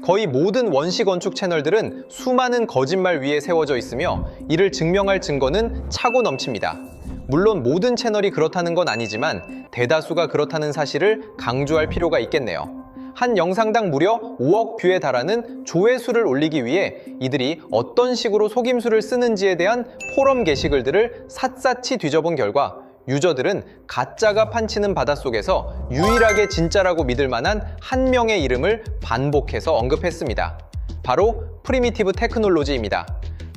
거의 모든 원시 건축 채널들은 수많은 거짓말 위에 세워져 있으며 이를 증명할 증거는 차고 넘칩니다. 물론 모든 채널이 그렇다는 건 아니지만 대다수가 그렇다는 사실을 강조할 필요가 있겠네요. 한 영상당 무려 5억 뷰에 달하는 조회수를 올리기 위해 이들이 어떤 식으로 속임수를 쓰는지에 대한 포럼 게시글들을 샅샅이 뒤져본 결과 유저들은 가짜가 판치는 바닷속에서 유일하게 진짜라고 믿을 만한 한 명의 이름을 반복해서 언급했습니다. 바로 프리미티브 테크놀로지입니다.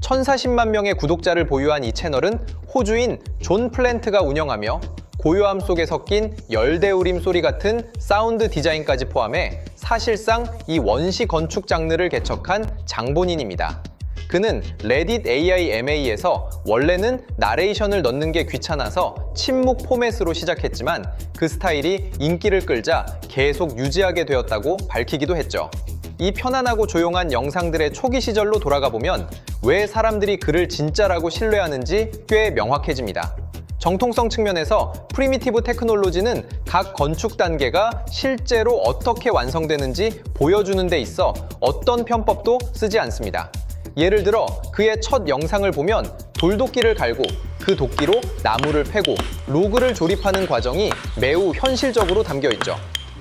1040만 명의 구독자를 보유한 이 채널은 호주인 존 플랜트가 운영하며 고요함 속에 섞인 열대우림 소리 같은 사운드 디자인까지 포함해 사실상 이 원시 건축 장르를 개척한 장본인입니다. 그는 레딧 AIMA에서 원래는 나레이션을 넣는 게 귀찮아서 침묵 포맷으로 시작했지만 그 스타일이 인기를 끌자 계속 유지하게 되었다고 밝히기도 했죠. 이 편안하고 조용한 영상들의 초기 시절로 돌아가 보면 왜 사람들이 그를 진짜라고 신뢰하는지 꽤 명확해집니다. 정통성 측면에서 프리미티브 테크놀로지는 각 건축 단계가 실제로 어떻게 완성되는지 보여주는 데 있어 어떤 편법도 쓰지 않습니다. 예를 들어 그의 첫 영상을 보면 돌도끼를 갈고 그 도끼로 나무를 패고 로그를 조립하는 과정이 매우 현실적으로 담겨 있죠.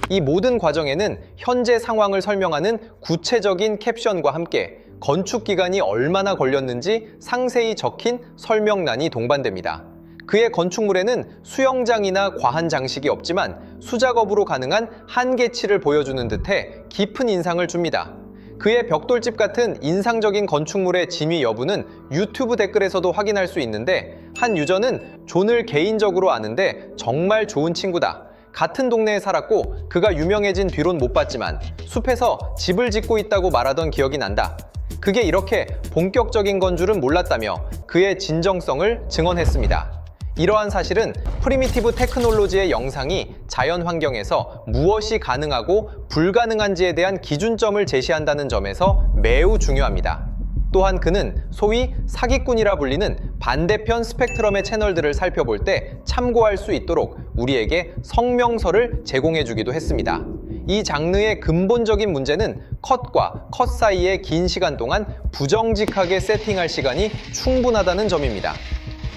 이 모든 과정에는 현재 상황을 설명하는 구체적인 캡션과 함께 건축 기간이 얼마나 걸렸는지 상세히 적힌 설명란이 동반됩니다. 그의 건축물에는 수영장이나 과한 장식이 없지만 수작업으로 가능한 한계치를 보여주는 듯해 깊은 인상을 줍니다. 그의 벽돌집 같은 인상적인 건축물의 진위 여부는 유튜브 댓글에서도 확인할 수 있는데 한 유저는 존을 개인적으로 아는데 정말 좋은 친구다. 같은 동네에 살았고 그가 유명해진 뒤론 못 봤지만 숲에서 집을 짓고 있다고 말하던 기억이 난다. 그게 이렇게 본격적인 건 줄은 몰랐다며 그의 진정성을 증언했습니다. 이러한 사실은 프리미티브 테크놀로지의 영상이 자연 환경에서 무엇이 가능하고 불가능한지에 대한 기준점을 제시한다는 점에서 매우 중요합니다. 또한 그는 소위 사기꾼이라 불리는 반대편 스펙트럼의 채널들을 살펴볼 때 참고할 수 있도록 우리에게 성명서를 제공해주기도 했습니다. 이 장르의 근본적인 문제는 컷과 컷 사이의 긴 시간 동안 부정직하게 세팅할 시간이 충분하다는 점입니다.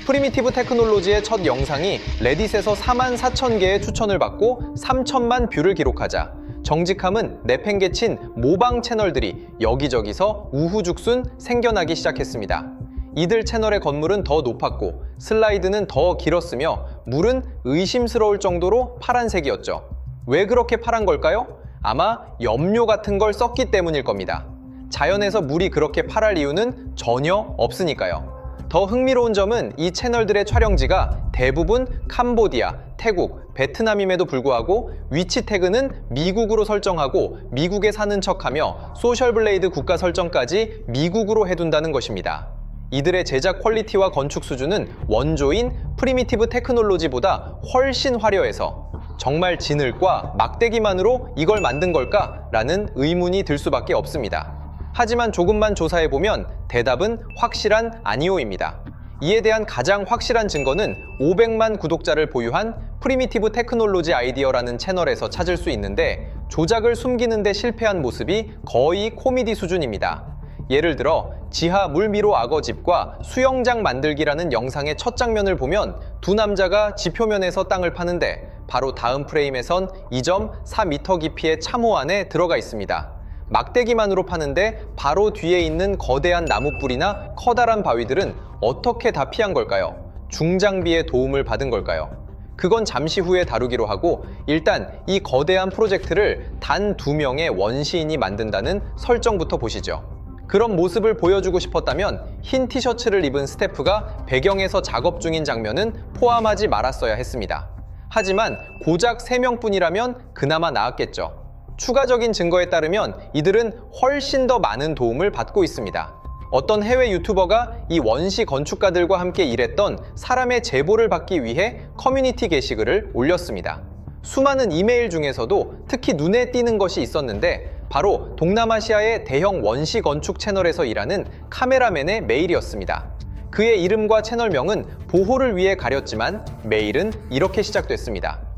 프리미티브 테크놀로지의 첫 영상이 레딧에서 44,000개의 추천을 받고 3천만 뷰를 기록하자 정직함은 내팽개친 모방 채널들이 여기저기서 우후죽순 생겨나기 시작했습니다. 이들 채널의 건물은 더 높았고 슬라이드는 더 길었으며 물은 의심스러울 정도로 파란색이었죠. 왜 그렇게 파란 걸까요? 아마 염료 같은 걸 썼기 때문일 겁니다. 자연에서 물이 그렇게 파랄 이유는 전혀 없으니까요. 더 흥미로운 점은 이 채널들의 촬영지가 대부분 캄보디아, 태국, 베트남임에도 불구하고 위치 태그는 미국으로 설정하고 미국에 사는 척하며 소셜블레이드 국가 설정까지 미국으로 해둔다는 것입니다. 이들의 제작 퀄리티와 건축 수준은 원조인 프리미티브 테크놀로지보다 훨씬 화려해서 정말 지늘과 막대기만으로 이걸 만든 걸까? 라는 의문이 들 수밖에 없습니다. 하지만 조금만 조사해보면 대답은 확실한 아니오입니다. 이에 대한 가장 확실한 증거는 500만 구독자를 보유한 프리미티브 테크놀로지 아이디어라는 채널에서 찾을 수 있는데 조작을 숨기는 데 실패한 모습이 거의 코미디 수준입니다. 예를 들어 지하 물미로 악어집과 수영장 만들기라는 영상의 첫 장면을 보면 두 남자가 지표면에서 땅을 파는데 바로 다음 프레임에선 2.4m 깊이의 참호 안에 들어가 있습니다. 막대기만으로 파는데 바로 뒤에 있는 거대한 나무뿔이나 커다란 바위들은 어떻게 다 피한 걸까요? 중장비의 도움을 받은 걸까요? 그건 잠시 후에 다루기로 하고 일단 이 거대한 프로젝트를 단 2명의 원시인이 만든다는 설정부터 보시죠. 그런 모습을 보여주고 싶었다면 흰 티셔츠를 입은 스태프가 배경에서 작업 중인 장면은 포함하지 말았어야 했습니다. 하지만 고작 3명뿐이라면 그나마 나았겠죠. 추가적인 증거에 따르면 이들은 훨씬 더 많은 도움을 받고 있습니다. 어떤 해외 유튜버가 이 원시 건축가들과 함께 일했던 사람의 제보를 받기 위해 커뮤니티 게시글을 올렸습니다. 수많은 이메일 중에서도 특히 눈에 띄는 것이 있었는데 바로 동남아시아의 대형 원시 건축 채널에서 일하는 카메라맨의 메일이었습니다. 그의 이름과 채널명은 보호를 위해 가렸지만 메일은 이렇게 시작됐습니다.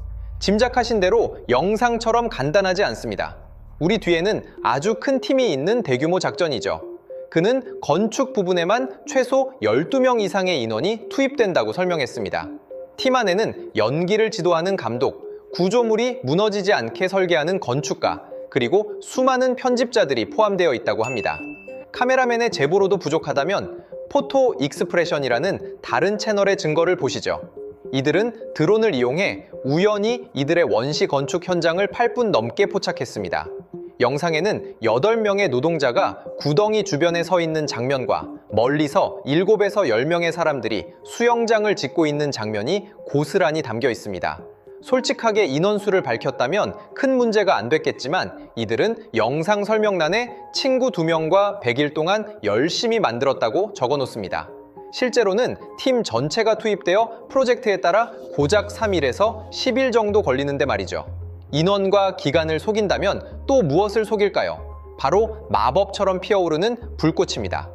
짐작하신 대로 영상처럼 간단하지 않습니다. 우리 뒤에는 아주 큰 팀이 있는 대규모 작전이죠. 그는 건축 부분에만 최소 12명 이상의 인원이 투입된다고 설명했습니다. 팀 안에는 연기를 지도하는 감독, 구조물이 무너지지 않게 설계하는 건축가, 그리고 수많은 편집자들이 포함되어 있다고 합니다. 카메라맨의 제보로도 부족하다면 포토 익스프레션이라는 다른 채널의 증거를 보시죠. 이들은 드론을 이용해 우연히 이들의 원시 건축 현장을 8분 넘게 포착했습니다. 영상에는 8명의 노동자가 구덩이 주변에 서 있는 장면과 멀리서 7에서 10명의 사람들이 수영장을 짓고 있는 장면이 고스란히 담겨 있습니다. 솔직하게 인원수를 밝혔다면 큰 문제가 안 됐겠지만 이들은 영상 설명란에 친구 2명과 100일 동안 열심히 만들었다고 적어 놓습니다. 실제로는 팀 전체가 투입되어 프로젝트에 따라 고작 3일에서 10일 정도 걸리는데 말이죠. 인원과 기간을 속인다면 또 무엇을 속일까요? 바로 마법처럼 피어오르는 불꽃입니다.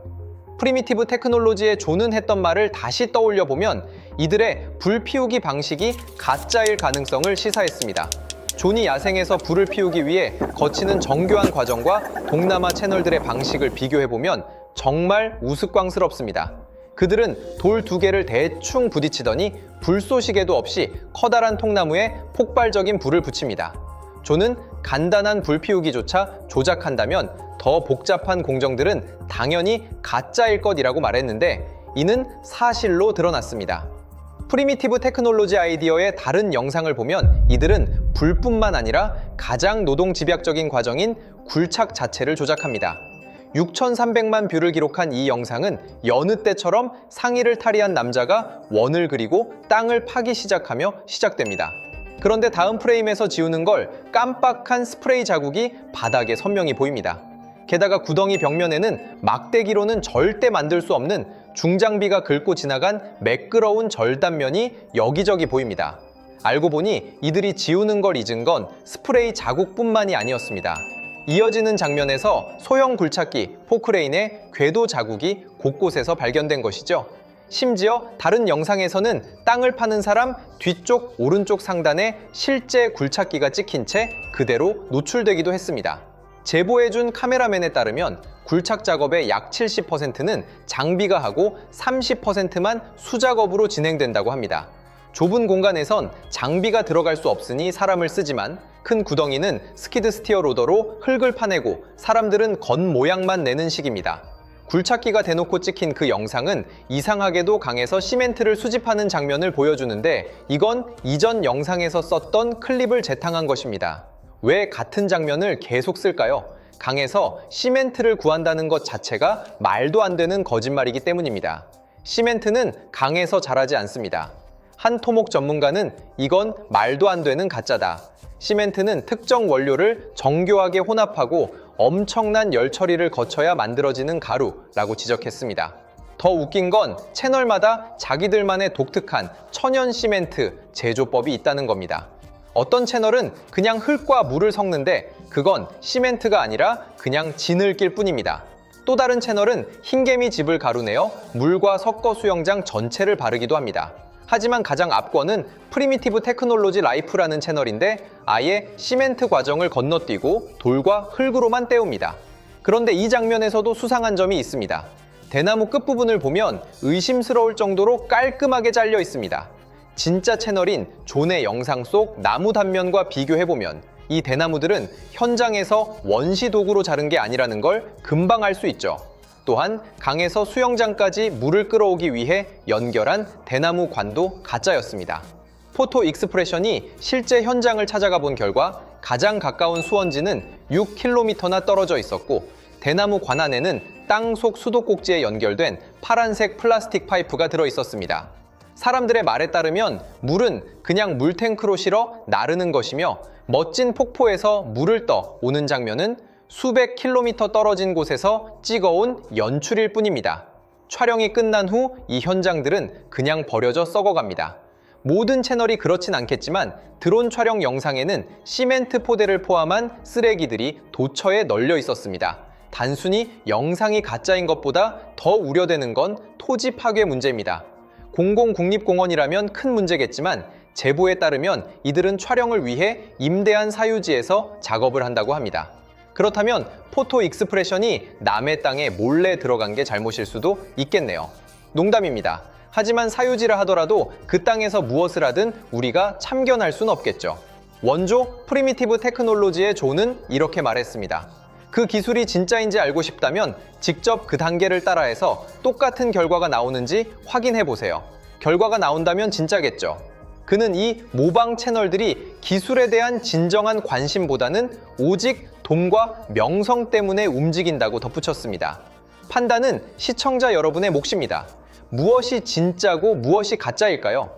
프리미티브 테크놀로지의 존은 했던 말을 다시 떠올려보면 이들의 불 피우기 방식이 가짜일 가능성을 시사했습니다. 존이 야생에서 불을 피우기 위해 거치는 정교한 과정과 동남아 채널들의 방식을 비교해보면 정말 우스꽝스럽습니다. 그들은 돌 2개를 대충 부딪히더니 불쏘시개도 없이 커다란 통나무에 폭발적인 불을 붙입니다. 존은 간단한 불 피우기조차 조작한다면 더 복잡한 공정들은 당연히 가짜일 것이라고 말했는데 이는 사실로 드러났습니다. 프리미티브 테크놀로지 아이디어의 다른 영상을 보면 이들은 불뿐만 아니라 가장 노동 집약적인 과정인 굴착 자체를 조작합니다. 6,300만 뷰를 기록한 이 영상은 여느 때처럼 상의를 탈의한 남자가 원을 그리고 땅을 파기 시작하며 시작됩니다. 그런데 다음 프레임에서 지우는 걸 깜빡한 스프레이 자국이 바닥에 선명히 보입니다. 게다가 구덩이 벽면에는 막대기로는 절대 만들 수 없는 중장비가 긁고 지나간 매끄러운 절단면이 여기저기 보입니다. 알고 보니 이들이 지우는 걸 잊은 건 스프레이 자국뿐만이 아니었습니다. 이어지는 장면에서 소형 굴착기 포크레인의 궤도 자국이 곳곳에서 발견된 것이죠. 심지어 다른 영상에서는 땅을 파는 사람 뒤쪽 오른쪽 상단에 실제 굴착기가 찍힌 채 그대로 노출되기도 했습니다. 제보해준 카메라맨에 따르면 굴착 작업의 약 70%는 장비가 하고 30%만 수작업으로 진행된다고 합니다. 좁은 공간에선 장비가 들어갈 수 없으니 사람을 쓰지만 큰 구덩이는 스키드 스티어 로더로 흙을 파내고 사람들은 건 모양만 내는 식입니다. 굴착기가 대놓고 찍힌 그 영상은 이상하게도 강에서 시멘트를 수집하는 장면을 보여주는데 이건 이전 영상에서 썼던 클립을 재탕한 것입니다. 왜 같은 장면을 계속 쓸까요? 강에서 시멘트를 구한다는 것 자체가 말도 안 되는 거짓말이기 때문입니다. 시멘트는 강에서 자라지 않습니다. 한 토목 전문가는 이건 말도 안 되는 가짜다. 시멘트는 특정 원료를 정교하게 혼합하고 엄청난 열 처리를 거쳐야 만들어지는 가루라고 지적했습니다. 더 웃긴 건 채널마다 자기들만의 독특한 천연 시멘트 제조법이 있다는 겁니다. 어떤 채널은 그냥 흙과 물을 섞는데 그건 시멘트가 아니라 그냥 진을 낄 뿐입니다. 또 다른 채널은 흰개미 즙을 가루내어 물과 섞어 수영장 전체를 바르기도 합니다. 하지만 가장 앞권은 프리미티브 테크놀로지 라이프라는 채널인데 아예 시멘트 과정을 건너뛰고 돌과 흙으로만 때웁니다. 그런데 이 장면에서도 수상한 점이 있습니다. 대나무 끝부분을 보면 의심스러울 정도로 깔끔하게 잘려 있습니다. 진짜 채널인 존의 영상 속 나무 단면과 비교해보면 이 대나무들은 현장에서 원시 도구로 자른 게 아니라는 걸 금방 알 수 있죠. 또한 강에서 수영장까지 물을 끌어오기 위해 연결한 대나무 관도 가짜였습니다. 포토 익스프레션이 실제 현장을 찾아가 본 결과 가장 가까운 수원지는 6km나 떨어져 있었고 대나무 관 안에는 땅속 수도꼭지에 연결된 파란색 플라스틱 파이프가 들어 있었습니다. 사람들의 말에 따르면 물은 그냥 물탱크로 실어 나르는 것이며 멋진 폭포에서 물을 떠 오는 장면은 수백 킬로미터 떨어진 곳에서 찍어온 연출일 뿐입니다. 촬영이 끝난 후 이 현장들은 그냥 버려져 썩어갑니다. 모든 채널이 그렇진 않겠지만 드론 촬영 영상에는 시멘트 포대를 포함한 쓰레기들이 도처에 널려 있었습니다. 단순히 영상이 가짜인 것보다 더 우려되는 건 토지 파괴 문제입니다. 공공국립공원이라면 큰 문제겠지만 제보에 따르면 이들은 촬영을 위해 임대한 사유지에서 작업을 한다고 합니다. 그렇다면 포토 익스프레션이 남의 땅에 몰래 들어간 게 잘못일 수도 있겠네요. 농담입니다. 하지만 사유지라 하더라도 그 땅에서 무엇을 하든 우리가 참견할 순 없겠죠. 원조 프리미티브 테크놀로지의 조는 이렇게 말했습니다. 그 기술이 진짜인지 알고 싶다면 직접 그 단계를 따라해서 똑같은 결과가 나오는지 확인해 보세요. 결과가 나온다면 진짜겠죠. 그는 이 모방 채널들이 기술에 대한 진정한 관심보다는 오직 돈과 명성 때문에 움직인다고 덧붙였습니다. 판단은 시청자 여러분의 몫입니다. 무엇이 진짜고 무엇이 가짜일까요?